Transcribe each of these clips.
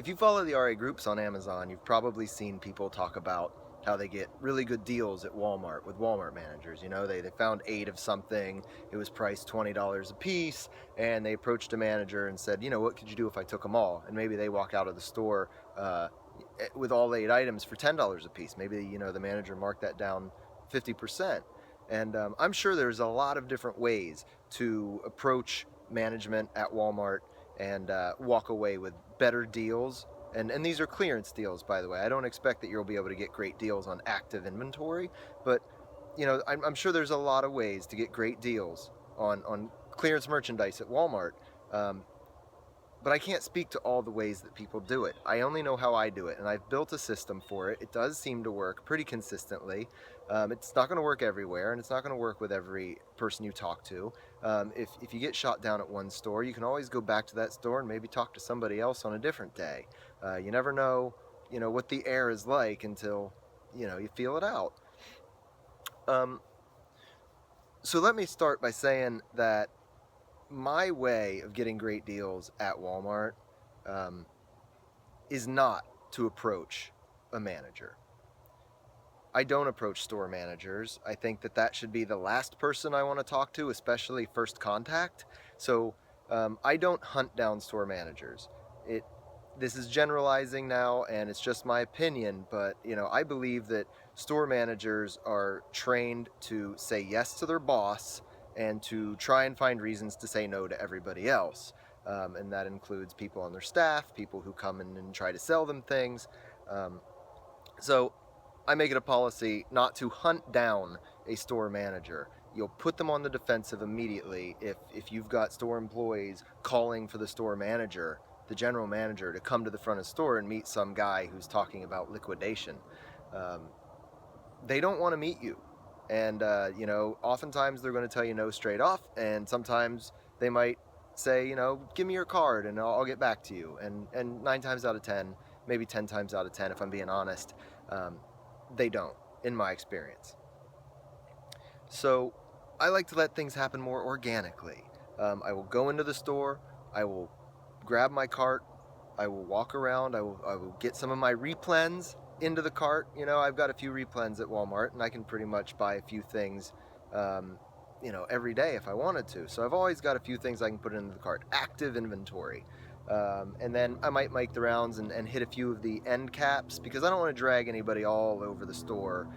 If you follow the RA groups on Amazon, you've probably seen people talk about how they get really good deals at Walmart with Walmart managers. They found 8 of something, it was priced $20 a piece, and they approached a manager and said, what could you do if I took them all? And maybe they walk out of the store with all 8 items for $10 a piece. Maybe, the manager marked that down 50%. And I'm sure there's a lot of different ways to approach management at Walmart and walk away with better deals. And these are clearance deals, by the way. I don't expect that you'll be able to get great deals on active inventory, but I'm sure there's a lot of ways to get great deals on clearance merchandise at Walmart. Um, but I can't speak to all the ways that people do it. I only know how I do it, and I've built a system for it. It does seem to work pretty consistently. It's not going to work everywhere, and it's not going to work with every person you talk to. If you get shot down at one store, you can always go back to that store and maybe talk to somebody else on a different day. You never know, what the air is like until, you feel it out. Um, so let me start by saying that my way of getting great deals at Walmart um, is not to approach a manager. I don't approach store managers. I think that should be the last person I want to talk to, especially first contact. So I don't hunt down store managers. It This is generalizing now, and it's just my opinion, but I believe that store managers are trained to say yes to their boss and to try and find reasons to say no to everybody else. And that includes people on their staff, people who come in and try to sell them things. Um, so I make it a policy not to hunt down a store manager. You'll put them on the defensive immediately if you've got store employees calling for the store manager, the general manager, to come to the front of the store and meet some guy who's talking about liquidation. Um, they don't want to meet you. And, oftentimes they're going to tell you no straight off, and sometimes they might say, give me your card and I'll get back to you. And 9 times out of 10, maybe 10 times out of 10, if I'm being honest, um, they don't, in my experience. So I like to let things happen more organically. I will go into the store, I will grab my cart, I will walk around, I will get some of my replens into the cart. I've got a few replens at Walmart, and I can pretty much buy a few things, every day if I wanted to. So I've always got a few things I can put into the cart, active inventory. And then I might make the rounds and hit a few of the end caps, because I don't want to drag anybody all over the store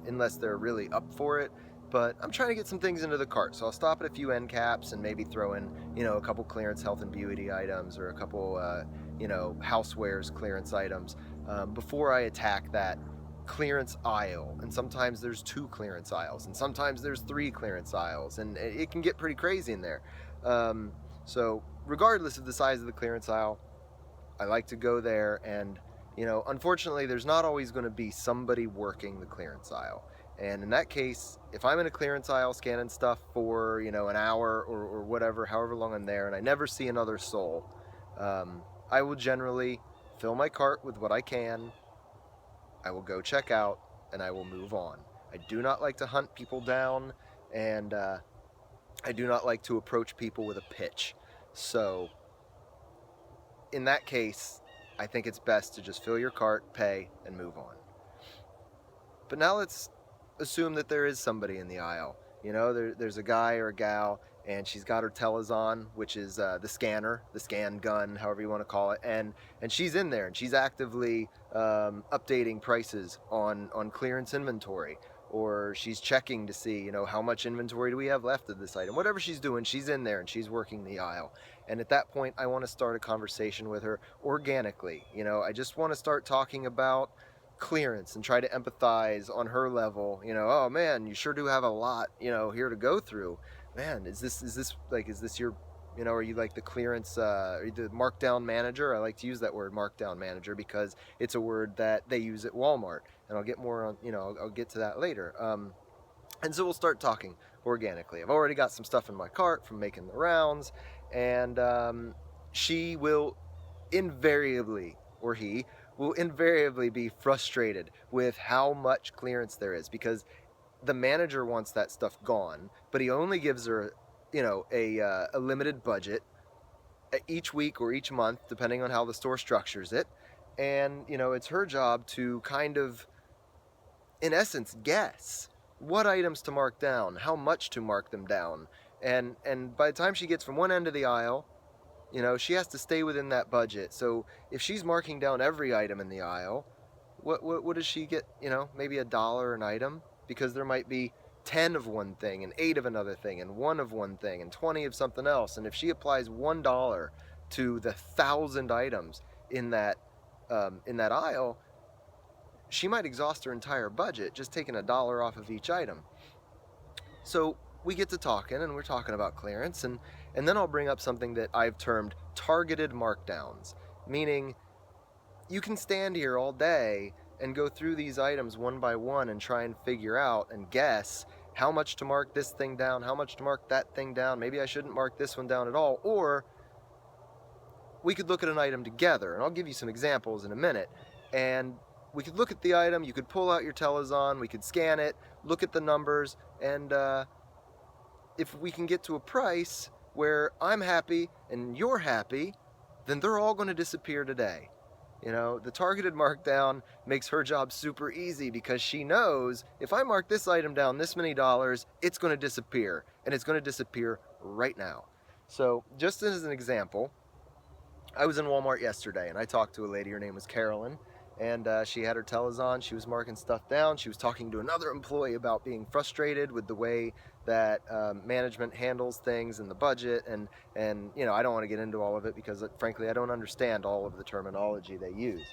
unless they're really up for it. But I'm trying to get some things into the cart, so I'll stop at a few end caps and maybe throw in, a couple clearance health and beauty items, or a couple, housewares clearance items before I attack that clearance aisle. And sometimes there's 2 clearance aisles, and sometimes there's 3 clearance aisles, and it can get pretty crazy in there. So regardless of the size of the clearance aisle, I like to go there, and unfortunately there's not always going to be somebody working the clearance aisle. And in that case, if I'm in a clearance aisle scanning stuff for an hour or whatever, however long I'm there, and I never see another soul, I will generally fill my cart with what I can, I will go check out, and I will move on. I do not like to hunt people down, and I do not like to approach people with a pitch. So in that case, I think it's best to just fill your cart, pay, and move on. But now let's assume that there is somebody in the aisle. There's a guy or a gal, and she's got her Tellers on, which is the scanner, the scan gun, however you want to call it, and she's in there, and she's actively updating prices on clearance inventory, or she's checking to see, how much inventory do we have left of this item. Whatever she's doing, she's in there and she's working the aisle. And at that point, I want to start a conversation with her organically. I just want to start talking about clearance and try to empathize on her level. Oh man, you sure do have a lot, here to go through. Man, is this your, are you like the clearance, are you the markdown manager? I like to use that word, markdown manager, because it's a word that they use at Walmart, and I'll get more on, I'll get to that later. And so we'll start talking organically. I've already got some stuff in my cart from making the rounds, and she will invariably, or he will invariably, be frustrated with how much clearance there is, because the manager wants that stuff gone, but he only gives her, a limited budget, each week or each month, depending on how the store structures it. And, you know, it's her job to kind of, in essence, guess what items to mark down, how much to mark them down. And by the time she gets from one end of the aisle, you know, she has to stay within that budget. So if she's marking down every item in the aisle, what does she get? You know, maybe $1 an item, because there might be 10 of one thing and 8 of another thing and 1 of one thing and 20 of something else. And if she applies $1 to the 1,000 items in that aisle, she might exhaust her entire budget just taking $1 off of each item. So we get to talking, and we're talking about clearance, and then I'll bring up something that I've termed targeted markdowns, meaning you can stand here all day and go through these items one by one and try and figure out and guess how much to mark this thing down, how much to mark that thing down. Maybe I shouldn't mark this one down at all. Or we could look at an item together, and I'll give you some examples in a minute. And we could look at the item, you could pull out your Telezon, we could scan it, look at the numbers, and if we can get to a price where I'm happy and you're happy, then they're all going to disappear today. You know, the targeted markdown makes her job super easy, because she knows if I mark this item down this many dollars, it's going to disappear, and it's going to disappear right now. So just as an example, I was in Walmart yesterday, and I talked to a lady. Her name was Carolyn, and she had her Telezon. She was marking stuff down. She was talking to another employee about being frustrated with the way that management handles things and the budget, and you know, I don't want to get into all of it because frankly I don't understand all of the terminology they use.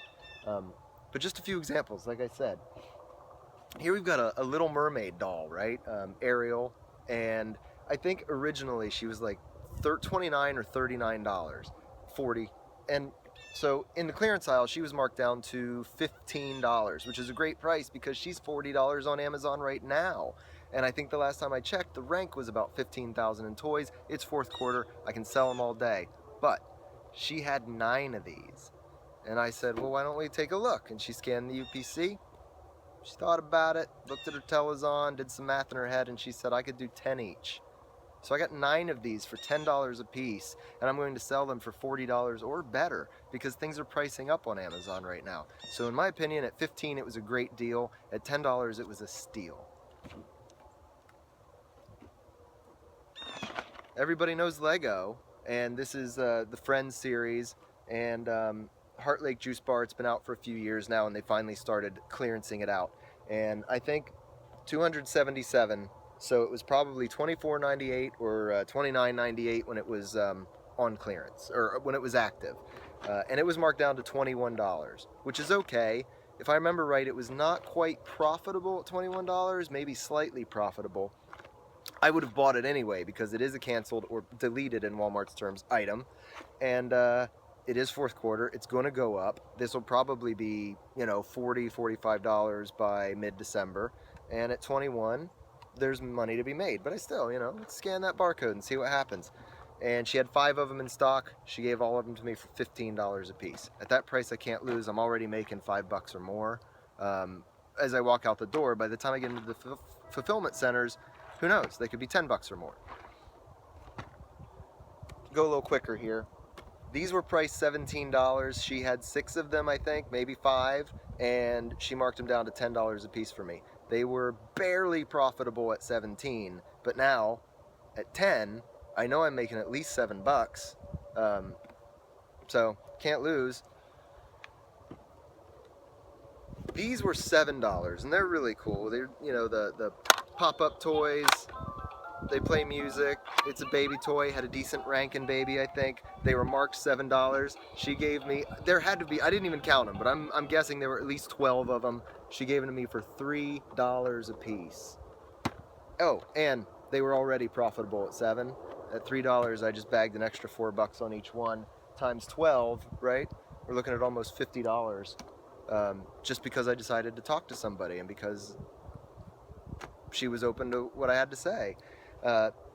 But just a few examples, like I said. Here we've got a Little Mermaid doll, right? Ariel, and I think originally she was like $29 or $39, 40, and so in the clearance aisle, she was marked down to $15, which is a great price because she's $40 on Amazon right now. And I think the last time I checked, the rank was about 15,000 in toys. It's fourth quarter. I can sell them all day. But she had 9 of these. And I said, well, why don't we take a look? And she scanned the UPC. She thought about it, looked at her Telezon, did some math in her head, and she said I could do 10 each. So I got 9 of these for $10 a piece, and I'm going to sell them for $40 or better because things are pricing up on Amazon right now. So in my opinion, at $15 it was a great deal. At $10 it was a steal. Everybody knows Lego, and this is the Friends series, and Heart Lake Juice Bar. It's been out for a few years now, and they finally started clearancing it out. And I think 277. So it was probably $24.98 or $29.98 when it was on clearance, or when it was active. And it was marked down to $21, which is okay. If I remember right, it was not quite profitable at $21, maybe slightly profitable. I would have bought it anyway because it is a canceled or deleted in Walmart's terms item. And it is fourth quarter. It's going to go up. This will probably be, you know, $40, $45 by mid-December. And at 21, there's money to be made. But I still, you know, let's scan that barcode and see what happens. And she had 5 of them in stock. She gave all of them to me for $15 a piece. At that price, I can't lose. I'm already making $5 or more. As I walk out the door, by the time I get into the fulfillment centers, who knows? They could be $10 or more. Go a little quicker here. These were priced $17. She had 6 of them, I think, maybe 5, and she marked them down to $10 a piece for me. They were barely profitable at 17, but now at 10, I know I'm making at least $7. So can't lose. These were $7, and they're really cool. They're, you know, the pop-up toys. They play music. It's a baby toy. Had a decent rank in baby, I think. They were marked $7. She gave me, there had to be, I didn't even count them, but I'm guessing there were at least 12 of them. She gave them to me for $3 a piece. Oh, and they were already profitable at 7. At $3, I just bagged an extra $4 on each one. Times 12, right? We're looking at almost $50. Just because I decided to talk to somebody and because she was open to what I had to say.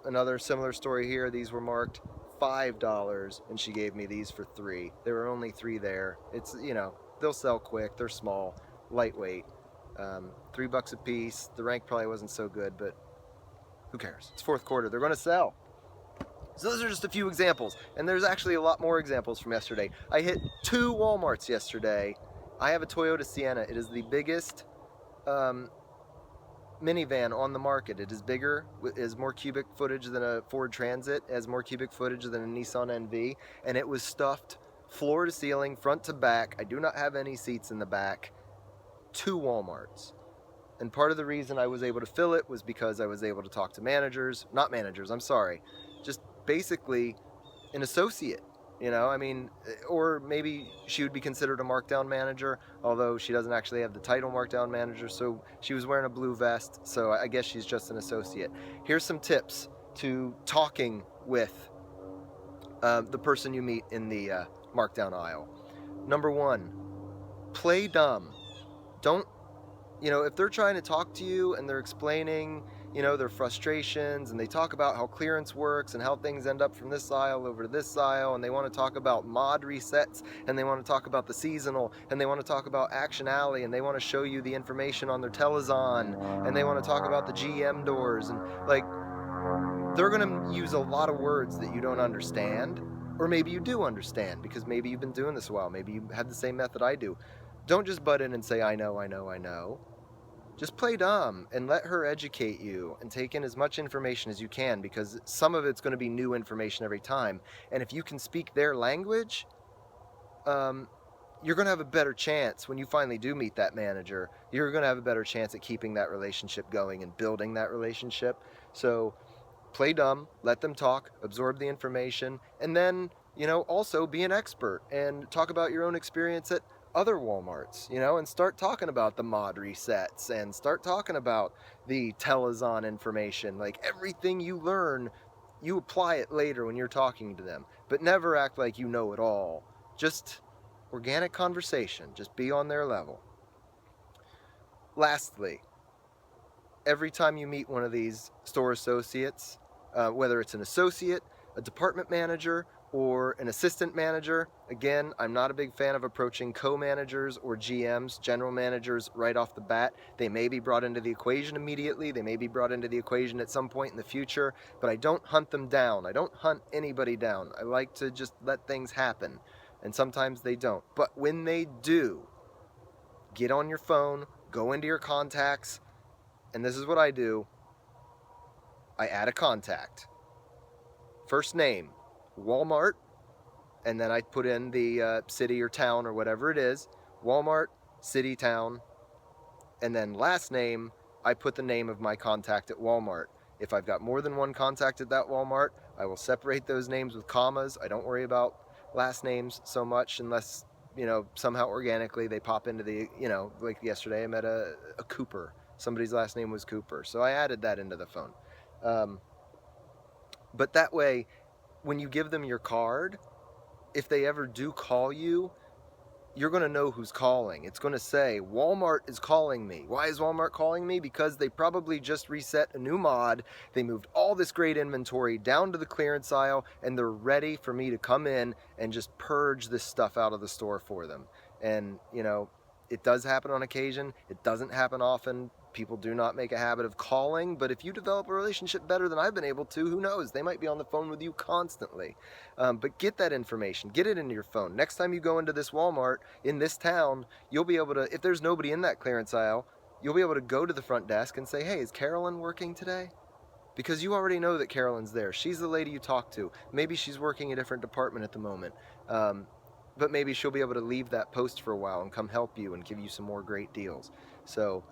Another similar story here. These were marked $5, and she gave me these for $3. There were only 3 there. It's, you know, they'll sell quick. They're small, lightweight. $3 a piece. The rank probably wasn't so good, but who cares? It's fourth quarter. They're going to sell. So those are just a few examples, and there's actually a lot more examples from yesterday. I hit 2 Walmarts yesterday. I have a Toyota Sienna. It is the biggest minivan on the market. It is bigger, it has more cubic footage than a Ford Transit, it has more cubic footage than a Nissan NV, and it was stuffed floor to ceiling, front to back. I do not have any seats in the back. 2 Walmarts. And part of the reason I was able to fill it was because I was able to talk to managers, not managers, I'm sorry, just basically an associate, you know, I mean, or maybe she would be considered a markdown manager, although she doesn't actually have the title markdown manager, so she was wearing a blue vest, so I guess she's just an associate. Here's some tips to talking with the person you meet in the markdown aisle. Number 1, play dumb. Don't, you know, if they're trying to talk to you and they're explaining, you know, their frustrations, and they talk about how clearance works and how things end up from this aisle over to this aisle, and they want to talk about mod resets, and they want to talk about the seasonal, and they want to talk about Action Alley, and they want to show you the information on their Telezon, and they want to talk about the GM doors, and like, they're going to use a lot of words that you don't understand, or maybe you do understand because maybe you've been doing this a while, maybe you have the same method I do. Don't just butt in and say, I know. Just play dumb and let her educate you and take in as much information as you can, because some of it's going to be new information every time. And if you can speak their language, you're going to have a better chance when you finally do meet that manager. You're going to have a better chance at keeping that relationship going and building that relationship. So play dumb, let them talk, absorb the information, and then, you know, also be an expert and talk about your own experience at other Walmarts, you know, and start talking about the mod resets and start talking about the Telezon information. Like, everything you learn, you apply it later when you're talking to them, but never act like you know it all. Just organic conversation, just be on their level. Lastly, every time you meet one of these store associates, whether it's an associate, a department manager, or an assistant manager, again, I'm not a big fan of approaching co-managers or GMs, general managers, right off the bat. They may be brought into the equation immediately, they may be brought into the equation at some point in the future, but I don't hunt them down. I don't hunt anybody down. I like to just let things happen, and sometimes they don't. But when they do, get on your phone, go into your contacts, and this is what I do. I add a contact. First name, Walmart, and then I put in the city or town or whatever it is. Walmart, city, town, and then last name, I put the name of my contact at Walmart. If I've got more than one contact at that Walmart, I will separate those names with commas. I don't worry about last names so much unless, you know, somehow organically they pop into the, you know, like yesterday I met a Cooper. Somebody's last name was Cooper, so I added that into the phone. But that way, when you give them your card, if they ever do call you, you're going to know who's calling. It's going to say, Walmart is calling me. Why is Walmart calling me? Because they probably just reset a new mod. They moved all this great inventory down to the clearance aisle, and they're ready for me to come in and just purge this stuff out of the store for them. And, you know, it does happen on occasion. It doesn't happen often. People do not make a habit of calling, but if you develop a relationship better than I've been able to, who knows? They might be on the phone with you constantly. But get that information. Get it into your phone. Next time you go into this Walmart in this town, you'll be able to, if there's nobody in that clearance aisle, you'll be able to go to the front desk and say, hey, is Carolyn working today? Because you already know that Carolyn's there. She's the lady you talk to. Maybe she's working a different department at the moment. But maybe she'll be able to leave that post for a while and come help you and give you some more great deals. So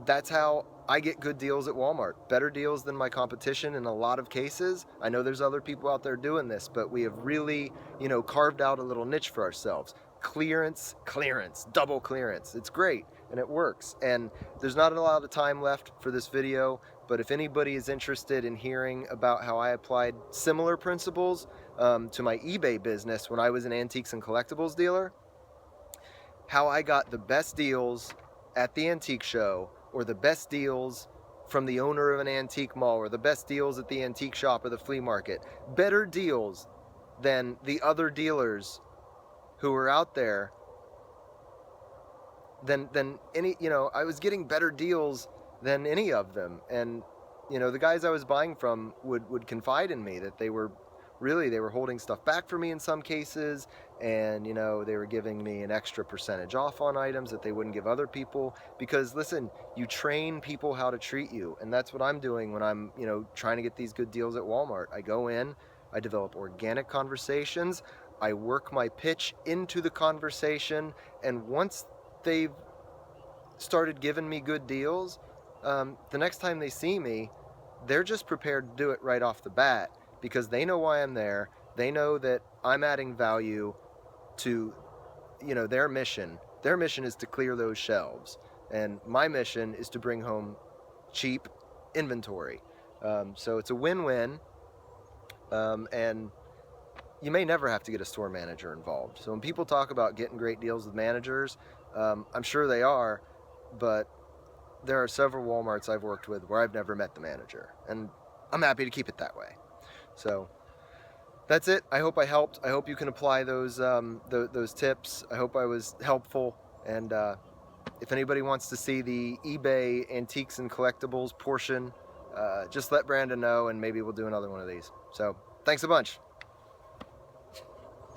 that's how I get good deals at Walmart. Better deals than my competition in a lot of cases. I know there's other people out there doing this, but we have really, you know, carved out a little niche for ourselves. Clearance, double clearance. It's great and it works. And there's not a lot of time left for this video, but if anybody is interested in hearing about how I applied similar principles to my eBay business when I was an antiques and collectibles dealer, how I got the best deals at the antique show, or the best deals from the owner of an antique mall, or the best deals at the antique shop or the flea market. Better deals than the other dealers who were out there, than any, you know, I was getting better deals than any of them. And you know, the guys I was buying from would confide in me that they were holding stuff back for me in some cases, and you know, they were giving me an extra percentage off on items that they wouldn't give other people. Because listen, you train people how to treat you, and that's what I'm doing when I'm, you know, trying to get these good deals at Walmart. I go in, I develop organic conversations, I work my pitch into the conversation, and once they've started giving me good deals, the next time they see me, they're just prepared to do it right off the bat because they know why I'm there. They know that I'm adding value to, you know, their mission. Their mission is to clear those shelves, and my mission is to bring home cheap inventory. So it's a win-win, and you may never have to get a store manager involved. So when people talk about getting great deals with managers, I'm sure they are, but there are several Walmarts I've worked with where I've never met the manager, and I'm happy to keep it that way. So that's it. I hope I helped. I hope you can apply those tips. I hope I was helpful. And if anybody wants to see the eBay antiques and collectibles portion, just let Brandon know, and maybe we'll do another one of these. So thanks a bunch.